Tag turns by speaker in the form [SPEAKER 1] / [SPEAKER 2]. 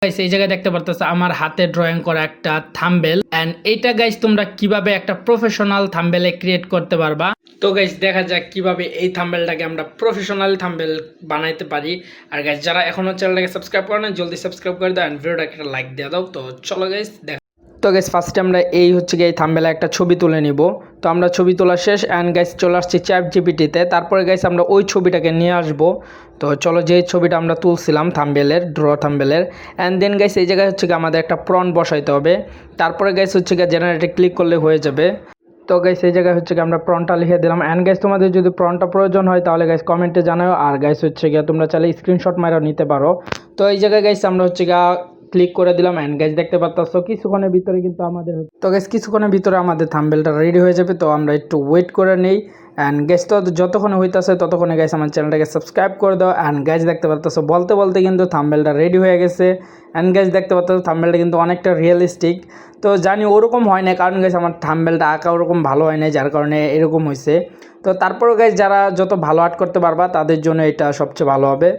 [SPEAKER 1] Guys এই জায়গায় দেখতে পারতেছো আমার হাতে ড্রয়িং করা একটা থাম্বনেল এন্ড এইটা গাইস তোমরা কিভাবে একটা প্রফেশনাল থাম্বনেলে ক্রিয়েট করতে পারবা। তো গাইস দেখা যাক কিভাবে এই থাম্বনেলটাকে আমরা প্রফেশনাল থাম্বনেল বানাইতে পারি। আর গাইস যারা এখনো চ্যানেলটাকে সাবস্ক্রাইব করে না জলদি সাবস্ক্রাইব করে দাও এন্ড ভিডিওটাকে একটা লাইক দিয়ে দাও। তো চলো গাইস দেখ। তো গাইস ফার্স্টে আমরা এই থাম্বনেলে একটা ছবি তুলে নিব। তো আমরা ছবি তোলা শেষ এন্ড গাইস চলে আসছি চ্যাটজিপিটিতে। তারপরে গাইস আমরা ওই ছবিটাকে নিয়ে আসব। তো চলো যে ছবিটা আমরা তুলছিলাম থাম্বনেলের থাম্বনেলের এন্ড দেন গাইস এই জায়গায় আমাদের একটা প্রম্পট বসাইতে হবে। তারপরে গাইস জেনারেটে ক্লিক করলে হয়ে যাবে। তো গাইস এই জায়গায় আমরা প্রম্পটটা লিখে দিলাম এন্ড গাইস তোমাদের যদি প্রম্পটটা প্রয়োজন হয় তাহলে গাইস কমেন্টে জানাও। আর গাইস তোমরা চাইলে স্ক্রিনশট মারাও নিতে পারো। তো এই জায়গায় গাইস আমরা ক্লিক করে দিলাম এন্ড গাইস দেখতে পাচ্ছ কিছুক্ষণের ভিতরে কিন্তু আমাদের তো গাইস কিছুক্ষণের ভিতরে আমাদের থাম্বনেলটা রেডি হয়ে যাবে। তো আমরা একটু ওয়েট করে নেই এন্ড গাইস তো যতক্ষণ হইতাছে ততক্ষণে গাইস আমার চ্যানেলটাকে সাবস্ক্রাইব করে দাও এন্ড গাইস দেখতে পাচ্ছ বলতে বলতে কিন্তু থাম্বনেলটা রেডি হয়ে গেছে এন্ড গাইস দেখতে পাচ্ছ থাম্বনেলটা কিন্তু অনেকটা রিয়েলিস্টিক। তো জানি ওরকম হয় না কারণ গাইস আমার থাম্বনেলটা আঁকা ওরকম ভালো হয় না যার কারণে এরকম হয়েছে। তো তারপরে গাইস যারা যত ভালো আর্ট করতে পারবা তাদের জন্য এটা সবচেয়ে ভালো হবে।